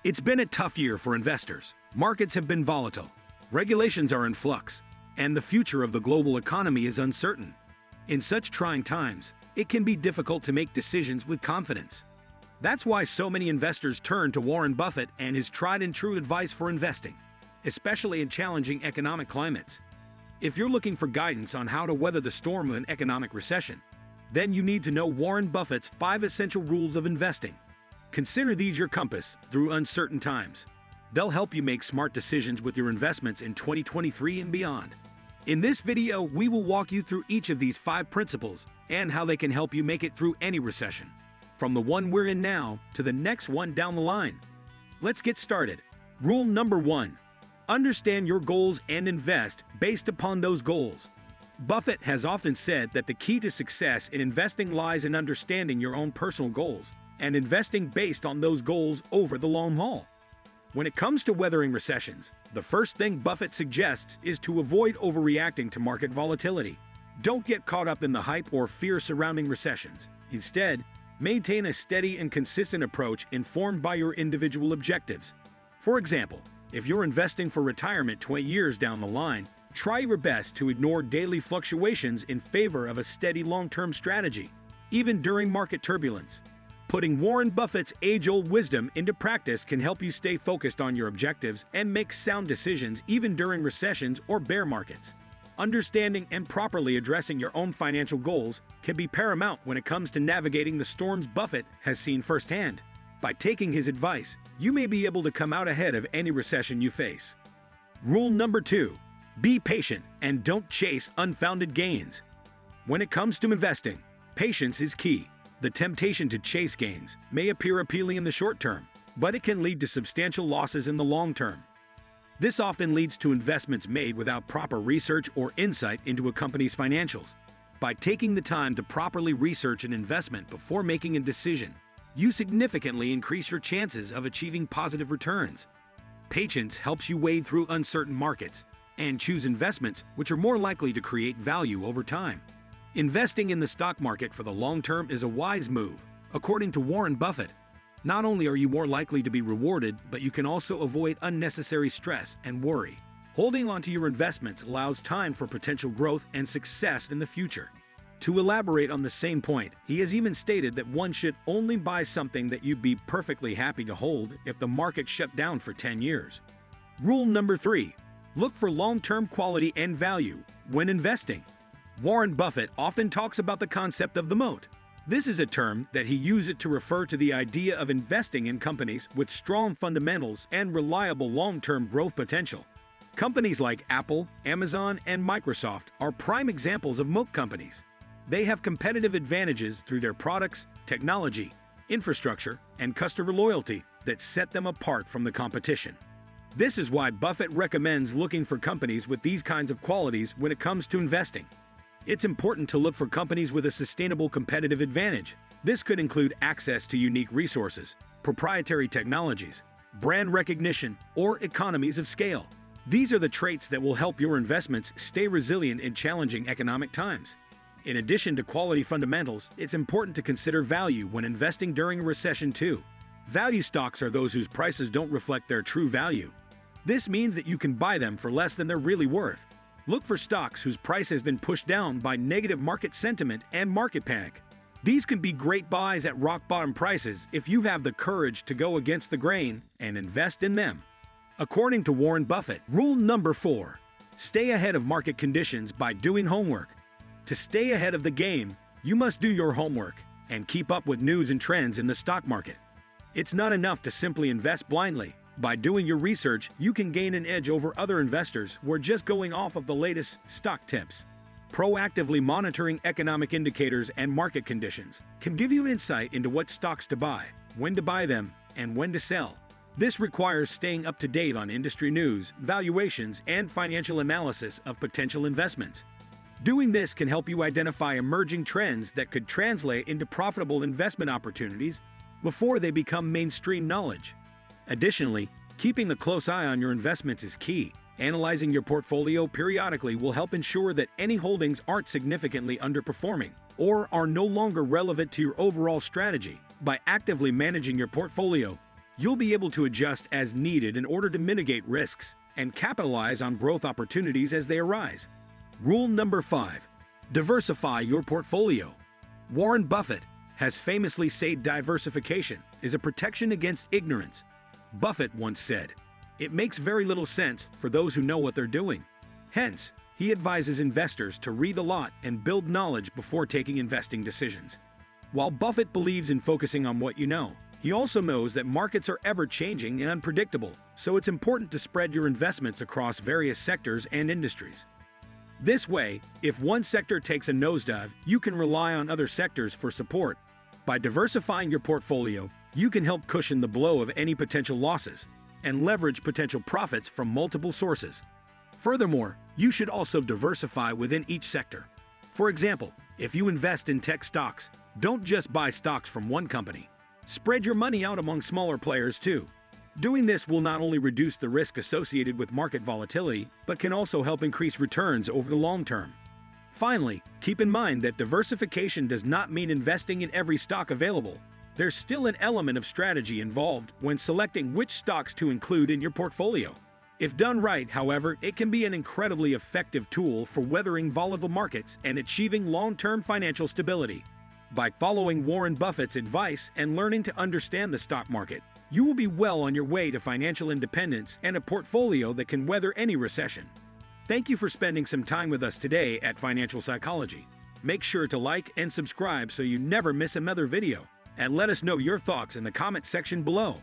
It's been a tough year for investors. Markets have been volatile, regulations are in flux, and the future of the global economy is uncertain. In such trying times, it can be difficult to make decisions with confidence. That's why so many investors turn to Warren Buffett and his tried-and-true advice for investing, especially in challenging economic climates. If you're looking for guidance on how to weather the storm of an economic recession, then you need to know Warren Buffett's 5 essential rules of investing. Consider these your compass through uncertain times. They'll help you make smart decisions with your investments in 2023 and beyond. In this video, we will walk you through each of these 5 principles and how they can help you make it through any recession, from the one we're in now to the next one down the line. Let's get started. Rule number 1. Understand your goals and invest based upon those goals. Buffett has often said that the key to success in investing lies in understanding your own personal goals and investing based on those goals over the long haul. When it comes to weathering recessions, the first thing Buffett suggests is to avoid overreacting to market volatility. Don't get caught up in the hype or fear surrounding recessions. Instead, maintain a steady and consistent approach informed by your individual objectives. For example, if you're investing for retirement 20 years down the line, try your best to ignore daily fluctuations in favor of a steady long-term strategy, even during market turbulence. Putting Warren Buffett's age-old wisdom into practice can help you stay focused on your objectives and make sound decisions even during recessions or bear markets. Understanding and properly addressing your own financial goals can be paramount when it comes to navigating the storms Buffett has seen firsthand. By taking his advice, you may be able to come out ahead of any recession you face. Rule number 2. Be patient and don't chase unfounded gains. When it comes to investing, patience is key. The temptation to chase gains may appear appealing in the short term, but it can lead to substantial losses in the long term. This often leads to investments made without proper research or insight into a company's financials. By taking the time to properly research an investment before making a decision, you significantly increase your chances of achieving positive returns. Patience helps you wade through uncertain markets and choose investments which are more likely to create value over time. Investing in the stock market for the long term is a wise move, according to Warren Buffett. Not only are you more likely to be rewarded, but you can also avoid unnecessary stress and worry. Holding onto your investments allows time for potential growth and success in the future. To elaborate on the same point, he has even stated that one should only buy something that you'd be perfectly happy to hold if the market shut down for 10 years. Rule number 3. Look for long-term quality and value when investing. Warren Buffett often talks about the concept of the moat. This is a term that he uses to refer to the idea of investing in companies with strong fundamentals and reliable long-term growth potential. Companies like Apple, Amazon, and Microsoft are prime examples of moat companies. They have competitive advantages through their products, technology, infrastructure, and customer loyalty that set them apart from the competition. This is why Buffett recommends looking for companies with these kinds of qualities when it comes to investing. It's important to look for companies with a sustainable competitive advantage. This could include access to unique resources, proprietary technologies, brand recognition, or economies of scale. These are the traits that will help your investments stay resilient in challenging economic times. In addition to quality fundamentals, it's important to consider value when investing during a recession too. Value stocks are those whose prices don't reflect their true value. This means that you can buy them for less than they're really worth. Look for stocks whose price has been pushed down by negative market sentiment and market panic. These can be great buys at rock-bottom prices if you have the courage to go against the grain and invest in them. According to Warren Buffett, rule number 4. Stay ahead of market conditions by doing homework. To stay ahead of the game, you must do your homework and keep up with news and trends in the stock market. It's not enough to simply invest blindly. By doing your research, you can gain an edge over other investors who are just going off of the latest stock tips. Proactively monitoring economic indicators and market conditions can give you insight into what stocks to buy, when to buy them, and when to sell. This requires staying up to date on industry news, valuations, and financial analysis of potential investments. Doing this can help you identify emerging trends that could translate into profitable investment opportunities before they become mainstream knowledge. Additionally, keeping a close eye on your investments is key. Analyzing your portfolio periodically will help ensure that any holdings aren't significantly underperforming or are no longer relevant to your overall strategy. By actively managing your portfolio, You'll be able to adjust as needed in order to mitigate risks and capitalize on growth opportunities as they arise. Rule number 5. Diversify your portfolio. Warren Buffett has famously said diversification is a protection against ignorance. Buffett once said, "It makes very little sense for those who know what they're doing." Hence, he advises investors to read a lot and build knowledge before taking investing decisions. While Buffett believes in focusing on what you know, he also knows that markets are ever-changing and unpredictable, so it's important to spread your investments across various sectors and industries. This way, if one sector takes a nosedive, you can rely on other sectors for support. By diversifying your portfolio, you can help cushion the blow of any potential losses and leverage potential profits from multiple sources. Furthermore, you should also diversify within each sector. For example, if you invest in tech stocks, don't just buy stocks from one company. Spread your money out among smaller players too. Doing this will not only reduce the risk associated with market volatility, but can also help increase returns over the long term. Finally, keep in mind that diversification does not mean investing in every stock available. There's still an element of strategy involved when selecting which stocks to include in your portfolio. If done right, however, it can be an incredibly effective tool for weathering volatile markets and achieving long-term financial stability. By following Warren Buffett's advice and learning to understand the stock market, you will be well on your way to financial independence and a portfolio that can weather any recession. Thank you for spending some time with us today at Financial Psychology. Make sure to like and subscribe so you never miss another video, and let us know your thoughts in the comment section below.